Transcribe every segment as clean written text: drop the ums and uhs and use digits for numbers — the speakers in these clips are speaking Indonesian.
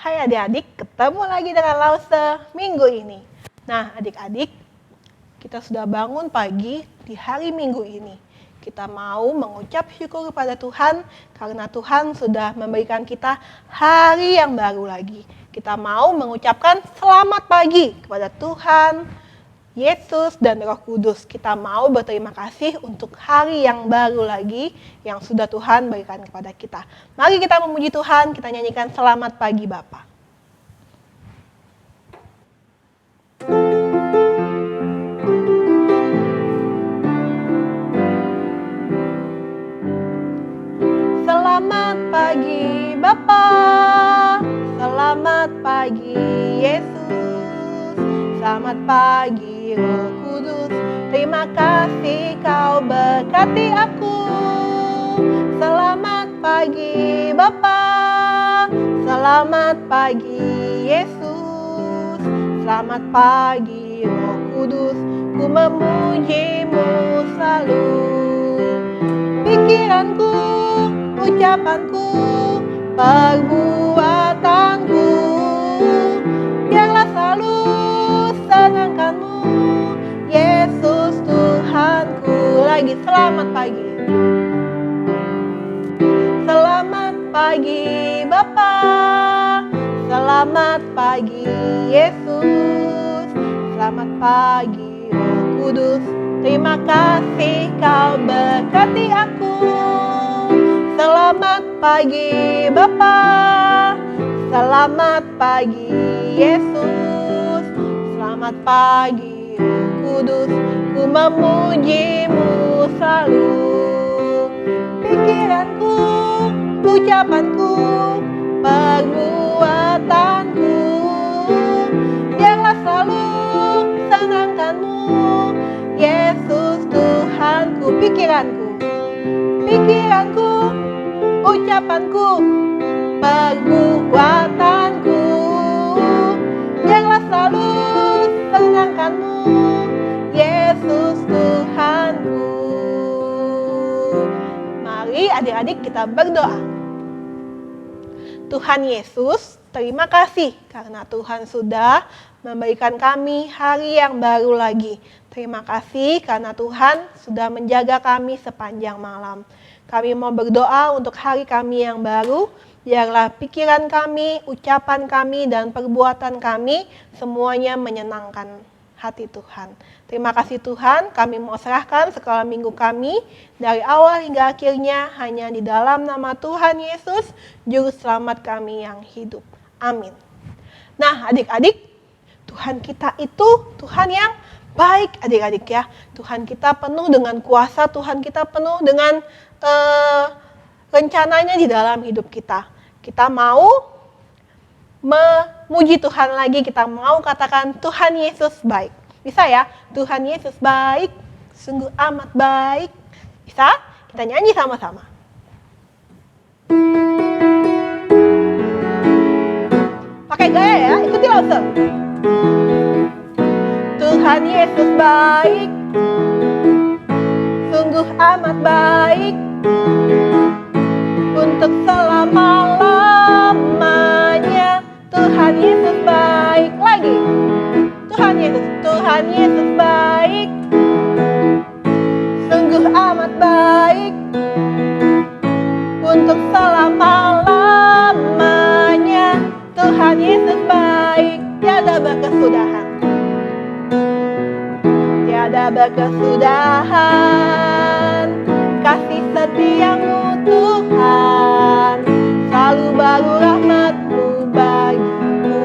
Hai adik-adik, ketemu lagi dengan Lause minggu ini. Nah adik-adik, kita sudah bangun pagi di hari minggu ini. Kita mau mengucap syukur kepada Tuhan karena Tuhan sudah memberikan kita hari yang baru lagi. Kita mau mengucapkan selamat pagi kepada Tuhan, Yesus dan Roh Kudus. Kita mau berterima kasih untuk hari yang baru lagi yang sudah Tuhan berikan kepada kita. Mari kita memuji Tuhan, kita nyanyikan selamat pagi Bapa. Selamat pagi Bapa, selamat pagi Yesus, selamat pagi Roh Kudus, terima kasih kau berkati aku. Selamat pagi Bapa, selamat pagi Yesus, selamat pagi Roh Kudus, ku memujimu selalu. Pikiranku, ucapanku, perbuatanku, biarlah selalu senangkanmu, Yesus Tuhanku. Lagi selamat pagi. Selamat pagi Bapa, selamat pagi Yesus, selamat pagi Roh Kudus, terima kasih kau berkati aku. Selamat pagi Bapa, selamat pagi Yesus, selamat pagi Roh Kudus, ku memujimu selalu. Pikiranku, ucapanku, perbuatanku, biarlah selalu senangkanmu, Yesus Tuhanku. Pikiranku, ucapanku, perbuatanku, biarlah selalu senangkanmu, Yesus Tuhanku. Mari adik-adik kita berdoa. Tuhan Yesus, terima kasih karena Tuhan sudah memberikan kami hari yang baru lagi. Terima kasih karena Tuhan sudah menjaga kami sepanjang malam. Kami mau berdoa untuk hari kami yang baru, biarlah pikiran kami, ucapan kami, dan perbuatan kami semuanya menyenangkan hati Tuhan. Terima kasih Tuhan, kami mau serahkan sekolah minggu kami dari awal hingga akhirnya hanya di dalam nama Tuhan Yesus, Juru Selamat kami yang hidup. Amin. Nah adik-adik, Tuhan kita itu Tuhan yang baik adik-adik ya. Tuhan kita penuh dengan kuasa, Tuhan kita penuh dengan rencananya di dalam hidup kita. Kita mau memuji Tuhan lagi, kita mau katakan Tuhan Yesus baik. Bisa ya? Tuhan Yesus baik, sungguh amat baik. Bisa? Kita nyanyi sama-sama. Pakai gaya ya, ikuti langsung. Tuhan Yesus baik, sungguh amat baik, untuk selama-lamanya. Tuhan Yesus baik. Lagi. Tuhan Yesus baik, sungguh amat baik, untuk selama-lamanya. Tuhan Yesus baik, tiada berkesudahan. Tiada berkesudahan, kasih setiamu Tuhan, selalu baru rahmat-Mu bagiku.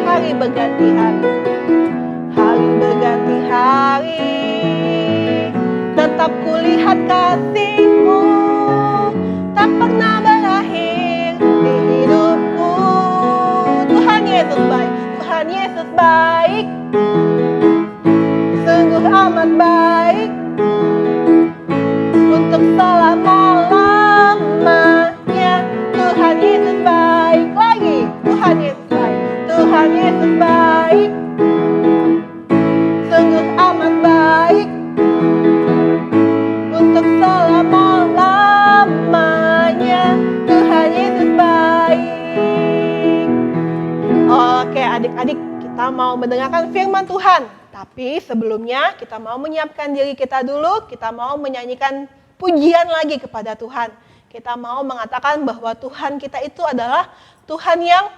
Hari berganti hari, hari berganti hari, tetap kulihat kasih-Mu, tak pernah berakhir di hidupku. Tuhan Yesus baik, Tuhan Yesus baik, sungguh amat baik, untuk selama-lamanya. Tuhan Yesus baik. Lagi. Tuhan Yesus baik. Tuhan Yesus baik, sungguh amat baik, untuk selama-lamanya. Tuhan Yesus baik. mau mendengarkan firman Tuhan. Tapi sebelumnya kita mau menyiapkan diri kita dulu, kita mau menyanyikan pujian lagi kepada Tuhan. Kita mau mengatakan bahwa Tuhan kita itu adalah Tuhan yang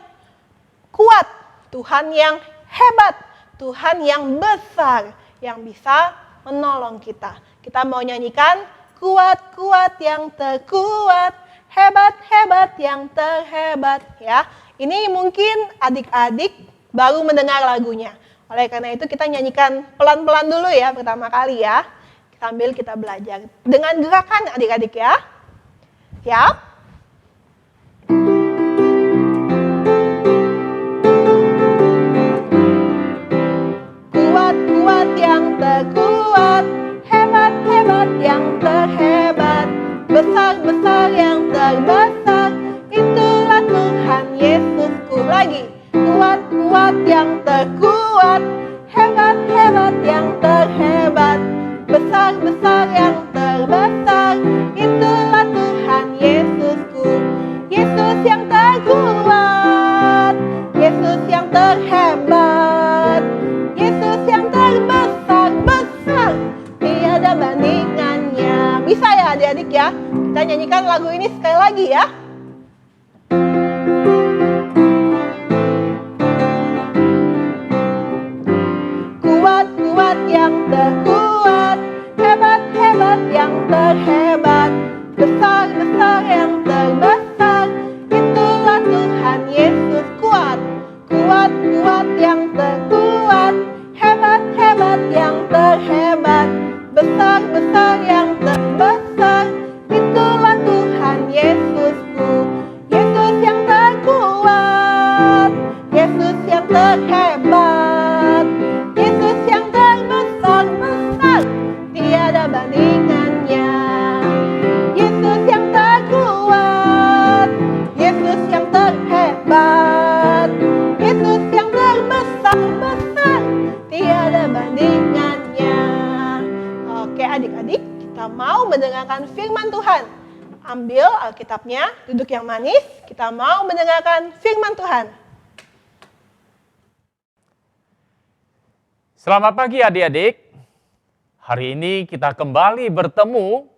kuat, Tuhan yang hebat, Tuhan yang besar, yang bisa menolong kita. Kita mau nyanyikan kuat-kuat yang terkuat, hebat-hebat yang terhebat. Ya, ini mungkin adik-adik baru mendengar lagunya. Oleh karena itu kita nyanyikan pelan-pelan dulu ya pertama kali ya. Sambil kita belajar. Dengan gerakan adik-adik ya. Siap? Kuat-kuat yang terkuat, hebat-hebat yang terhebat, besar-besar yang terbesar, itulah Tuhan Yesusku. Lagi. Kuat-kuat yang terkuat, hebat-hebat yang terhebat, besar-besar yang terbesar, itulah Tuhan Yesusku. Yesus yang terkuat, Yesus yang terhebat, Yesus yang terbesar-besar, tiada bandingannya. Bisa ya adik-adik ya? Kita nyanyikan lagu ini sekali lagi ya. Kuat-kuat yang terkuat, hebat-hebat yang terhebat, besar-besar yang terbesar, itulah Tuhan Yesus. Kuat, kuat-kuat yang terkuat, hebat-hebat yang terhebat, besar-besar yang terbesar, itulah Tuhan Yesusku. Yesus yang terkuat, Yesus yang terhebat, Yesus yang terbesar-besar, tiada bandingannya. Yesus yang terkuat, Yesus yang terhebat, Yesus yang terbesar-besar, tiada bandingannya. Oke adik-adik, kita mau mendengarkan firman Tuhan. Ambil Alkitabnya, duduk yang manis, kita mau mendengarkan firman Tuhan. Selamat pagi adik-adik. Hari ini kita kembali bertemu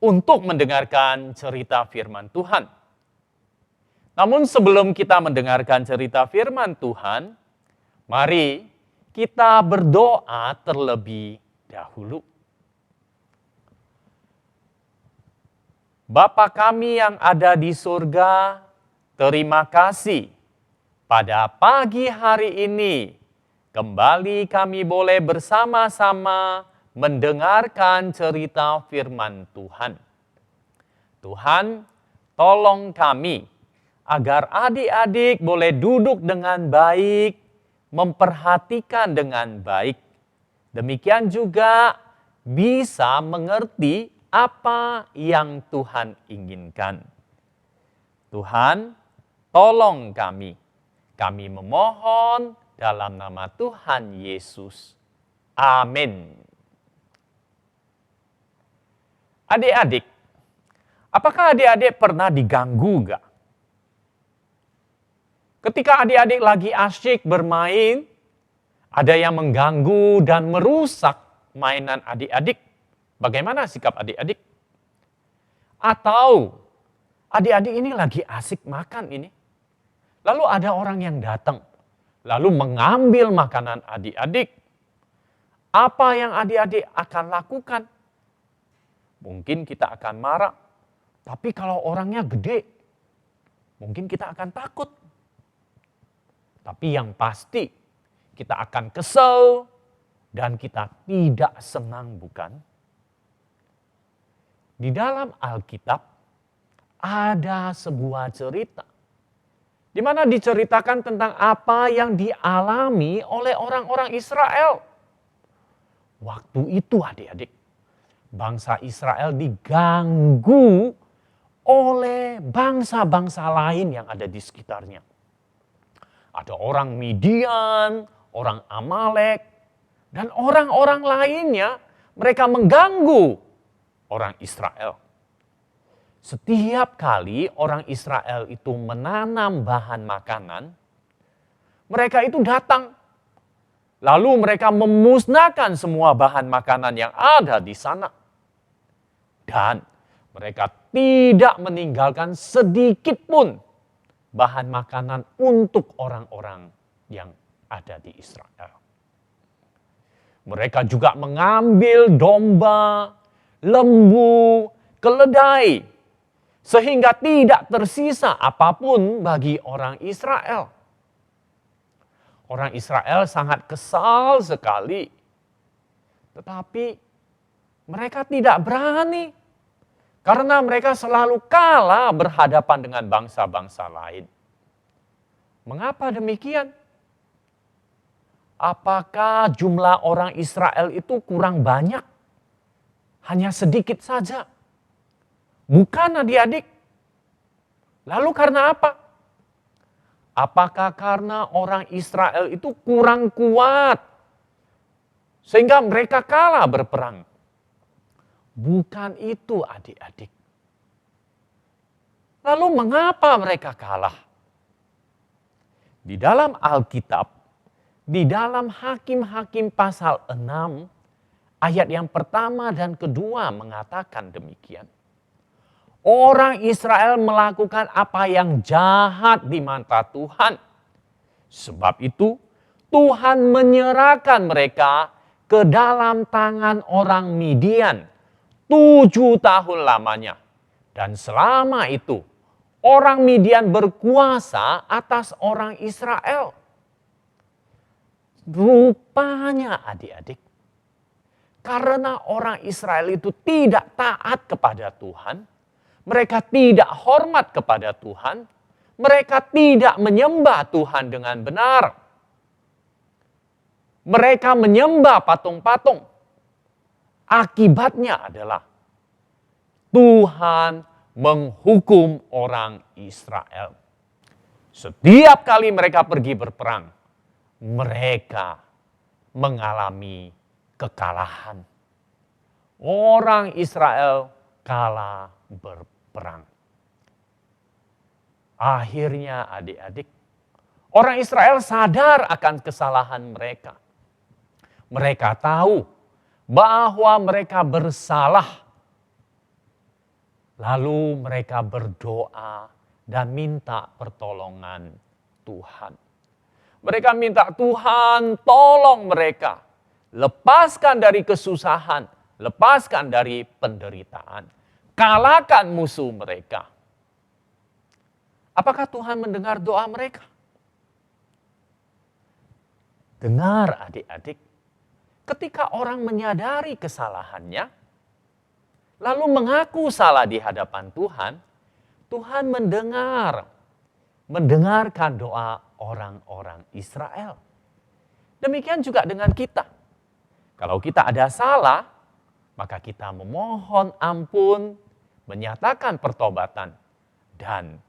untuk mendengarkan cerita firman Tuhan. Namun sebelum kita mendengarkan cerita firman Tuhan, mari kita berdoa terlebih dahulu. Bapa kami yang ada di surga, terima kasih pada pagi hari ini kembali kami boleh bersama-sama mendengarkan cerita firman Tuhan. Tuhan, tolong kami agar adik-adik boleh duduk dengan baik, memperhatikan dengan baik. Demikian juga bisa mengerti apa yang Tuhan inginkan. Tuhan, tolong kami. Kami memohon dalam nama Tuhan Yesus. Amin. Adik-adik, apakah adik-adik pernah diganggu enggak? Ketika adik-adik lagi asyik bermain, ada yang mengganggu dan merusak mainan adik-adik. Bagaimana sikap adik-adik? Atau adik-adik ini lagi asik makan ini. Lalu ada orang yang datang, lalu mengambil makanan adik-adik. Apa yang adik-adik akan lakukan? Mungkin kita akan marah, tapi kalau orangnya gede, mungkin kita akan takut. Tapi yang pasti, kita akan kesel dan kita tidak senang, bukan? Di dalam Alkitab ada sebuah cerita di mana diceritakan tentang apa yang dialami oleh orang-orang Israel. Waktu itu adik-adik, bangsa Israel diganggu oleh bangsa-bangsa lain yang ada di sekitarnya. Ada orang Midian, orang Amalek, dan orang-orang lainnya, mereka mengganggu orang Israel. Setiap kali orang Israel itu menanam bahan makanan, mereka itu datang Lalu mereka memusnahkan semua bahan makanan yang ada di sana. Dan mereka tidak meninggalkan sedikit pun bahan makanan untuk orang-orang yang ada di Israel. Mereka juga mengambil domba, lembu, keledai, sehingga tidak tersisa apapun bagi orang Israel. Orang Israel sangat kesal sekali, tetapi mereka tidak berani karena mereka selalu kalah berhadapan dengan bangsa-bangsa lain. Mengapa demikian? Apakah jumlah orang Israel itu kurang banyak? Hanya sedikit saja. Bukan adik-adik. Lalu karena apa? Apakah karena orang Israel itu kurang kuat sehingga mereka kalah berperang? Bukan itu adik-adik. Lalu mengapa mereka kalah? Di dalam Alkitab, di dalam Hakim-Hakim pasal 6, ayat yang pertama dan kedua mengatakan demikian. Orang Israel melakukan apa yang jahat di mata Tuhan. Sebab itu Tuhan menyerahkan mereka ke dalam tangan orang Midian 7 tahun lamanya. Dan selama itu orang Midian berkuasa atas orang Israel. Rupanya adik-adik, karena orang Israel itu tidak taat kepada Tuhan, mereka tidak hormat kepada Tuhan, mereka tidak menyembah Tuhan dengan benar. Mereka menyembah patung-patung. Akibatnya adalah Tuhan menghukum orang Israel. Setiap kali mereka pergi berperang, mereka mengalami kekalahan. Orang Israel kalah berperang. Akhirnya adik-adik, orang Israel sadar akan kesalahan mereka. Mereka tahu bahwa mereka bersalah. Lalu mereka berdoa dan minta pertolongan Tuhan. Mereka minta Tuhan tolong mereka. Lepaskan dari kesusahan, lepaskan dari penderitaan. Kalahkan musuh mereka. Apakah Tuhan mendengar doa mereka? Dengar adik-adik, ketika orang menyadari kesalahannya, lalu mengaku salah di hadapan Tuhan, Tuhan mendengarkan doa orang-orang Israel. Demikian juga dengan kita. Kalau kita ada salah, maka kita memohon ampun, menyatakan pertobatan, dan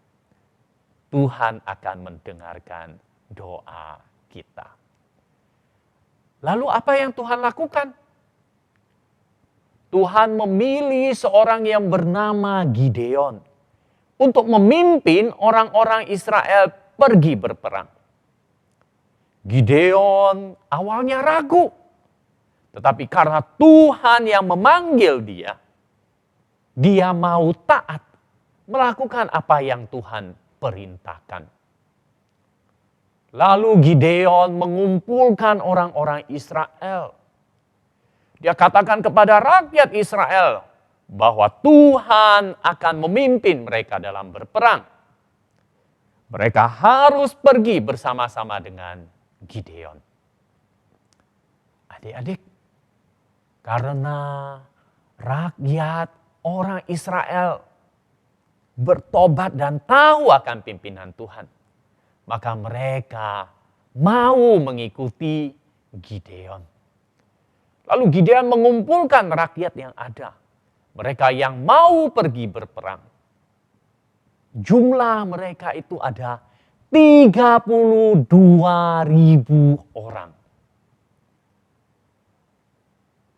Tuhan akan mendengarkan doa kita. Lalu apa yang Tuhan lakukan? Tuhan memilih seorang yang bernama Gideon untuk memimpin orang-orang Israel pergi berperang. Gideon awalnya ragu, tetapi karena Tuhan yang memanggil dia mau taat melakukan apa yang Tuhan perintahkan. Lalu Gideon mengumpulkan orang-orang Israel. Dia katakan kepada rakyat Israel bahwa Tuhan akan memimpin mereka dalam berperang. Mereka harus pergi bersama-sama dengan Gideon. Adik-adik, karena rakyat orang Israel bertobat dan tahu akan pimpinan Tuhan, maka mereka mau mengikuti Gideon. Lalu Gideon mengumpulkan rakyat yang ada. Mereka yang mau pergi berperang. Jumlah mereka itu ada 32.000 orang.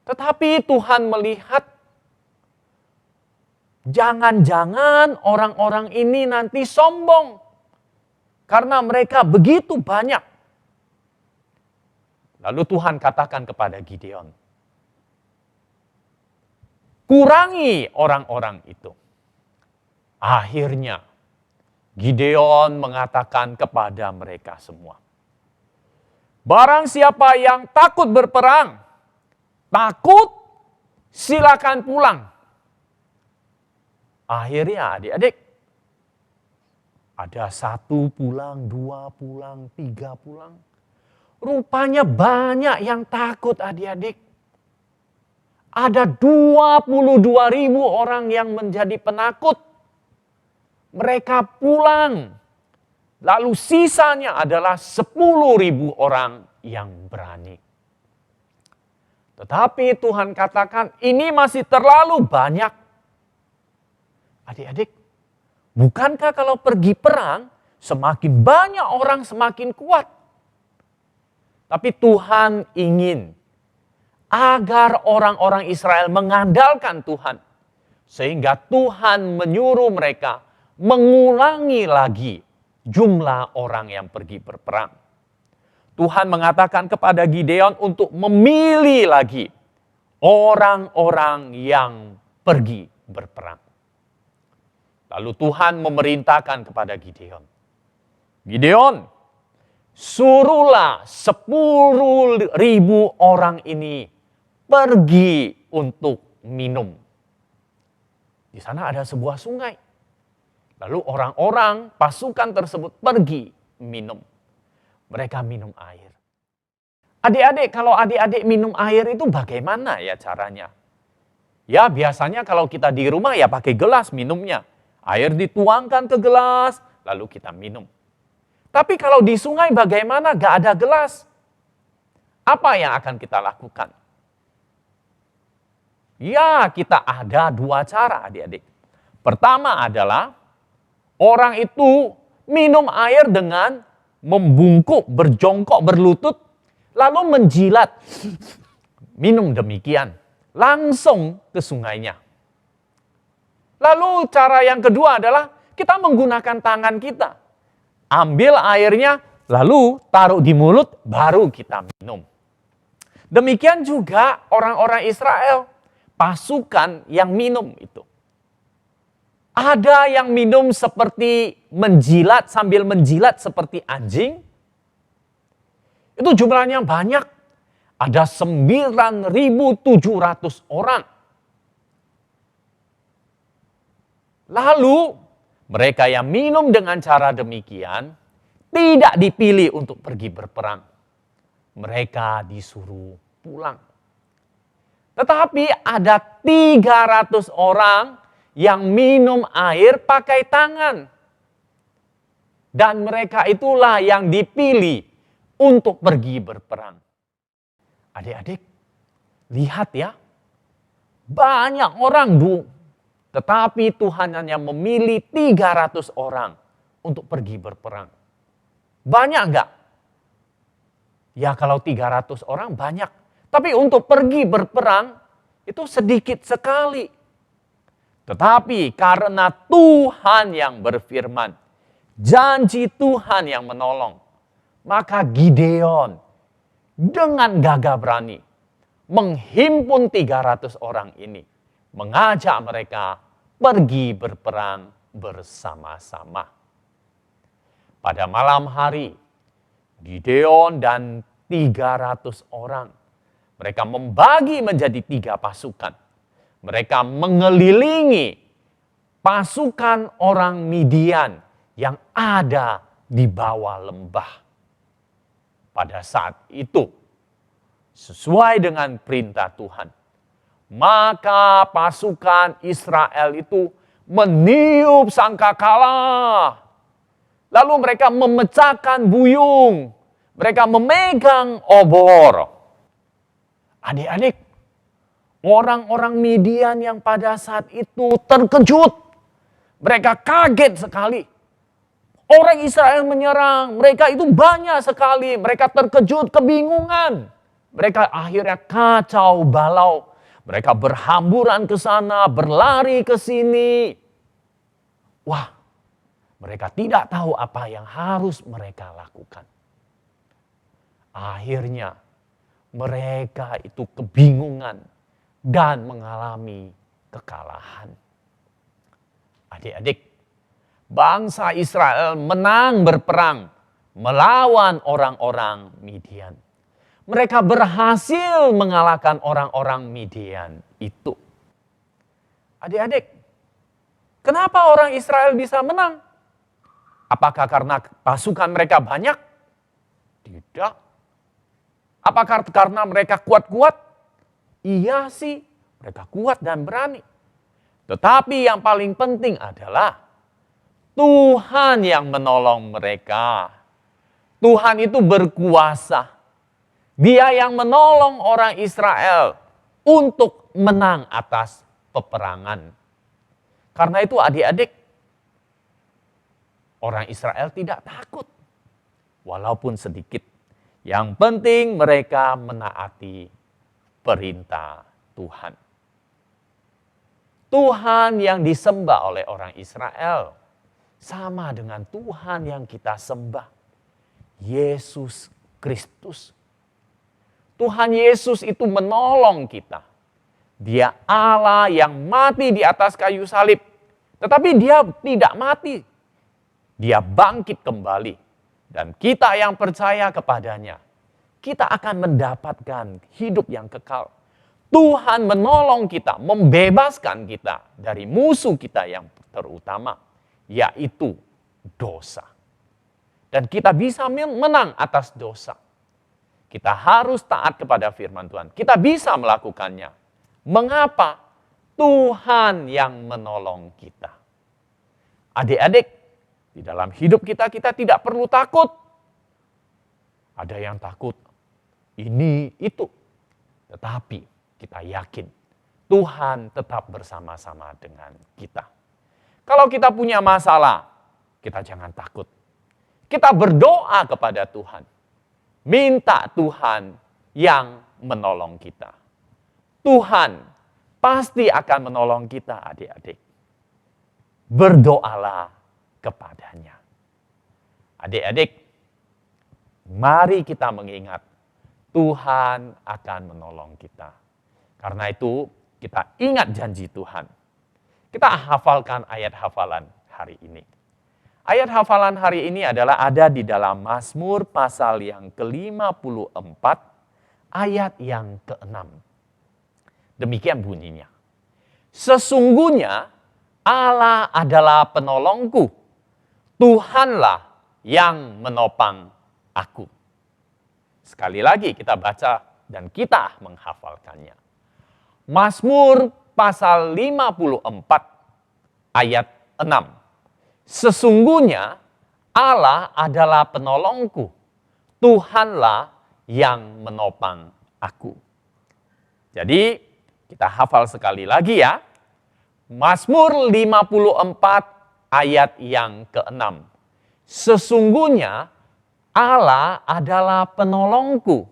Tetapi Tuhan melihat jangan-jangan orang-orang ini nanti sombong. Karena mereka begitu banyak. Lalu Tuhan katakan kepada Gideon, kurangi orang-orang itu. Akhirnya Gideon mengatakan kepada mereka semua, barang siapa yang takut berperang, takut silakan pulang. Akhirnya adik-adik, ada 1 pulang, 2 pulang, 3 pulang. Rupanya banyak yang takut adik-adik. Ada 22.000 orang yang menjadi penakut. Mereka pulang. Lalu sisanya adalah 10.000 orang yang berani. Tetapi Tuhan katakan ini masih terlalu banyak. Adik-adik, bukankah kalau pergi perang semakin banyak orang semakin kuat? Tapi Tuhan ingin agar orang-orang Israel mengandalkan Tuhan. Sehingga Tuhan menyuruh mereka mengulangi lagi jumlah orang yang pergi berperang. Tuhan mengatakan kepada Gideon untuk memilih lagi orang-orang yang pergi berperang. Lalu Tuhan memerintahkan kepada Gideon, Gideon, suruhlah 10.000 orang ini pergi untuk minum. Di sana ada sebuah sungai. Lalu orang-orang pasukan tersebut pergi minum. Mereka minum air. Adik-adik, kalau adik-adik minum air itu bagaimana ya caranya? Ya biasanya kalau kita di rumah ya pakai gelas minumnya. Air dituangkan ke gelas, lalu kita minum. Tapi kalau di sungai bagaimana? Gak ada gelas. Apa yang akan kita lakukan? Ya, kita ada 2 cara adik-adik. Pertama adalah orang itu minum air dengan membungkuk, berjongkok, berlutut, lalu menjilat. Minum demikian, langsung ke sungainya. Lalu cara yang kedua adalah kita menggunakan tangan kita. Ambil airnya, lalu taruh di mulut, baru kita minum. Demikian juga orang-orang Israel, pasukan yang minum itu. Ada yang minum seperti menjilat, sambil menjilat seperti anjing. Itu jumlahnya banyak. Ada 9.700 orang. Lalu mereka yang minum dengan cara demikian tidak dipilih untuk pergi berperang. Mereka disuruh pulang. Tetapi ada 300 orang yang minum air pakai tangan. Dan mereka itulah yang dipilih untuk pergi berperang. Adik-adik, lihat ya. Banyak orang tetapi Tuhan hanya memilih 300 orang untuk pergi berperang. Banyak enggak? Ya kalau 300 orang banyak. Tapi untuk pergi berperang itu sedikit sekali. Tetapi karena Tuhan yang berfirman, janji Tuhan yang menolong, maka Gideon dengan gagah berani menghimpun 300 orang ini, mengajak mereka pergi berperang bersama-sama. Pada malam hari, Gideon dan 300 orang, mereka membagi menjadi 3 pasukan. Mereka mengelilingi pasukan orang Midian yang ada di bawah lembah. Pada saat itu, sesuai dengan perintah Tuhan, maka pasukan Israel itu meniup sangkakala. Lalu mereka memecahkan buyung. Mereka memegang obor. Adik-adik, orang-orang Midian yang pada saat itu terkejut. Mereka kaget sekali. Orang Israel menyerang. Mereka itu banyak sekali. Mereka terkejut, kebingungan. Mereka akhirnya kacau balau. Mereka berhamburan ke sana, berlari ke sini. Wah, mereka tidak tahu apa yang harus mereka lakukan. Akhirnya mereka itu kebingungan dan mengalami kekalahan. Adik-adik, bangsa Israel menang berperang melawan orang-orang Midian. Mereka berhasil mengalahkan orang-orang Midian itu. Adik-adik, kenapa orang Israel bisa menang? Apakah karena pasukan mereka banyak? Tidak. Apakah karena mereka kuat-kuat? Iya sih, mereka kuat dan berani. Tetapi yang paling penting adalah Tuhan yang menolong mereka. Tuhan itu berkuasa. Dia yang menolong orang Israel untuk menang atas peperangan. Karena itu adik-adik, orang Israel tidak takut. Walaupun sedikit. Yang penting mereka menaati perintah Tuhan. Tuhan yang disembah oleh orang Israel sama dengan Tuhan yang kita sembah. Yesus Kristus. Tuhan Yesus itu menolong kita. Dia Allah yang mati di atas kayu salib. Tetapi dia tidak mati. Dia bangkit kembali. Dan kita yang percaya kepadanya, kita akan mendapatkan hidup yang kekal. Tuhan menolong kita, membebaskan kita dari musuh kita yang terutama, yaitu dosa. Dan kita bisa menang atas dosa. Kita harus taat kepada firman Tuhan. Kita bisa melakukannya. Mengapa? Tuhan yang menolong kita. Adik-adik, di dalam hidup kita tidak perlu takut. Ada yang takut, ini, itu. Tetapi kita yakin Tuhan tetap bersama-sama dengan kita. Kalau kita punya masalah, kita jangan takut. Kita berdoa kepada Tuhan. Minta Tuhan yang menolong kita. Tuhan pasti akan menolong kita, adik-adik. Berdoalah kepadanya. Adik-adik, mari kita mengingat Tuhan akan menolong kita. Karena itu kita ingat janji Tuhan. Kita hafalkan ayat hafalan hari ini. Ayat hafalan hari ini adalah ada di dalam Mazmur pasal yang ke-54 ayat yang ke-6. Demikian bunyinya. Sesungguhnya Allah adalah penolongku. Tuhanlah yang menopang aku. Sekali lagi kita baca dan kita menghafalkannya. Mazmur pasal 54 ayat 6. Sesungguhnya Allah adalah penolongku. Tuhanlah yang menopang aku. Jadi kita hafal sekali lagi ya. Mazmur 54 ayat yang ke-6. Sesungguhnya Allah adalah penolongku.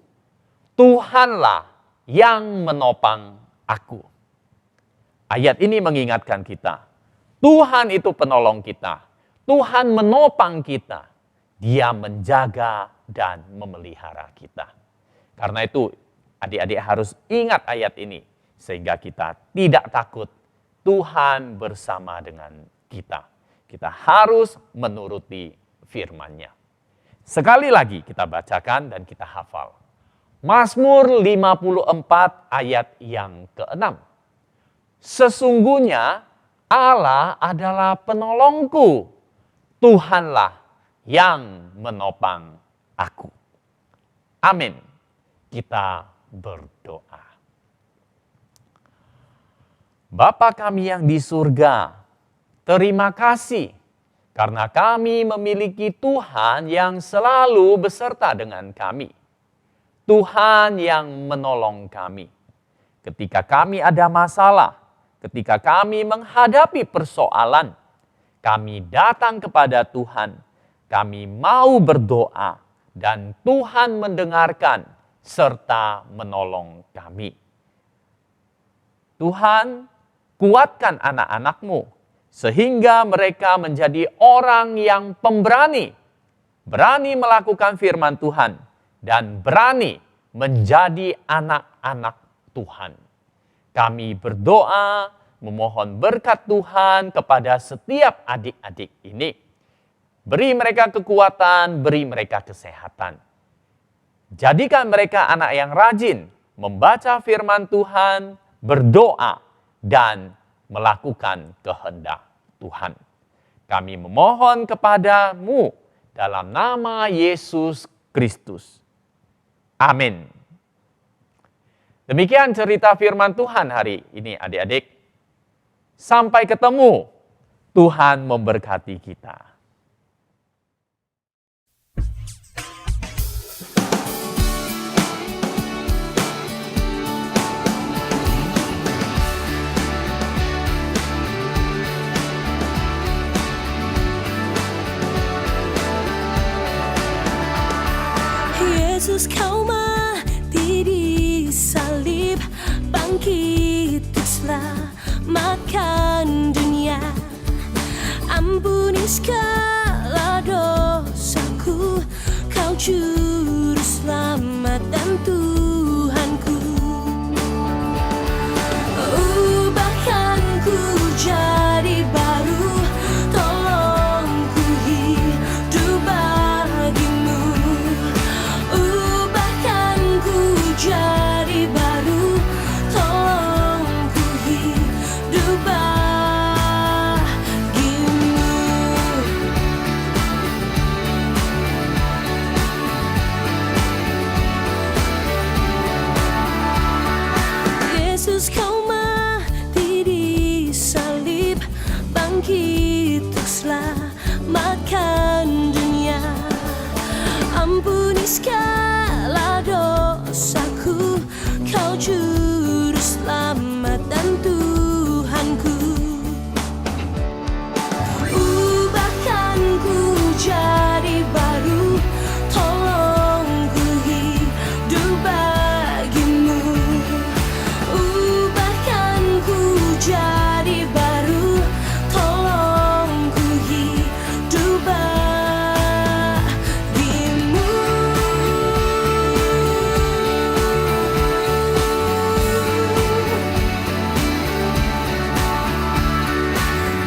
Tuhanlah yang menopang aku. Ayat ini mengingatkan kita. Tuhan itu penolong kita. Tuhan menopang kita. Dia menjaga dan memelihara kita. Karena itu adik-adik harus ingat ayat ini. Sehingga kita tidak takut. Tuhan bersama dengan kita. Kita harus menuruti firman-Nya. Sekali lagi kita bacakan dan kita hafal. Mazmur 54 ayat yang ke-6. Sesungguhnya Allah adalah penolongku. Tuhanlah yang menopang aku. Amin. Kita berdoa. Bapa kami yang di surga, terima kasih karena kami memiliki Tuhan yang selalu beserta dengan kami. Tuhan yang menolong kami. Ketika kami ada masalah, ketika kami menghadapi persoalan, kami datang kepada Tuhan. Kami mau berdoa dan Tuhan mendengarkan serta menolong kami. Tuhan, kuatkan anak-anak-Mu sehingga mereka menjadi orang yang pemberani, berani melakukan firman Tuhan dan berani menjadi anak-anak Tuhan. Kami berdoa memohon berkat Tuhan kepada setiap adik-adik ini. Beri mereka kekuatan, beri mereka kesehatan. Jadikan mereka anak yang rajin membaca firman Tuhan, berdoa, dan melakukan kehendak Tuhan. Kami memohon kepadamu dalam nama Yesus Kristus. Amin. Demikian cerita firman Tuhan hari ini adik-adik. Sampai ketemu. Tuhan memberkati kita. Yesus kau mati di salib, bangkit selamatkan dunia. Ampuni segala dosaku, kau juru selamat dan Tuhanku. Ubahkan ku jadi baru, tolong ku hidup bagimu. Ubahkan ku jadi baru, tolong ku hidup bagimu. Yesus kau mati di salib, bangkit untuk selamatkan dunia. Ampuni segala dosaku, kau juru selamat dan Tuhanku. Ubahkan ku jadi baru, tolong ku hidup bagimu. Ubahkan ku jadi baru, tolong ku hidup bagimu.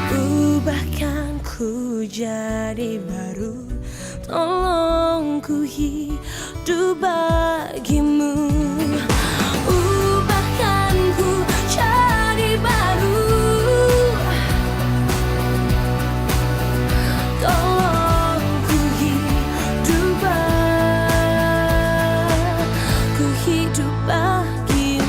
Ubahkan ku jadi baru, tolong ku hidup bagimu. Ubahkan ku jadi baru, tolong ku hidup bagimu.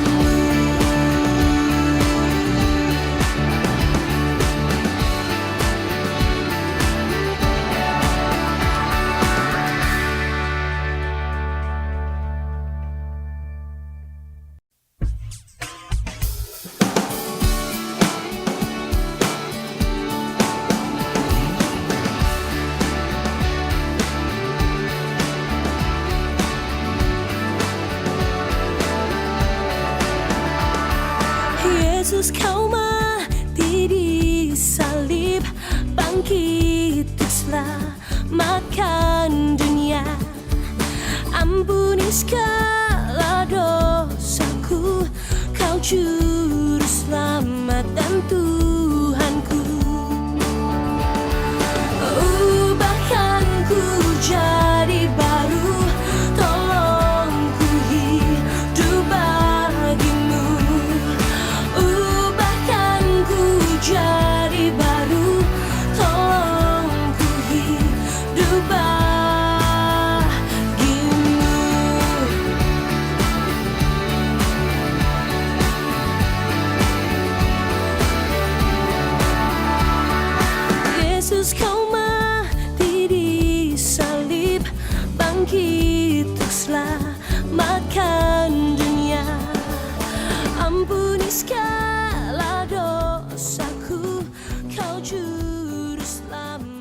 Yesus kau mati di salib, bangkit untuk selamatkan dunia. Ampuni segala dosaku, kau juru selamat dan Tuhanku. Ubahkan ku jadi baru, tolong ku hidup bagimu. Ubahkan ku jadi baru, tolong ku hidup bagimu. Yesus kau mati di salib, bangkit untuk selamatkan dunia. Ampuni segala dosaku, kau juru selamat.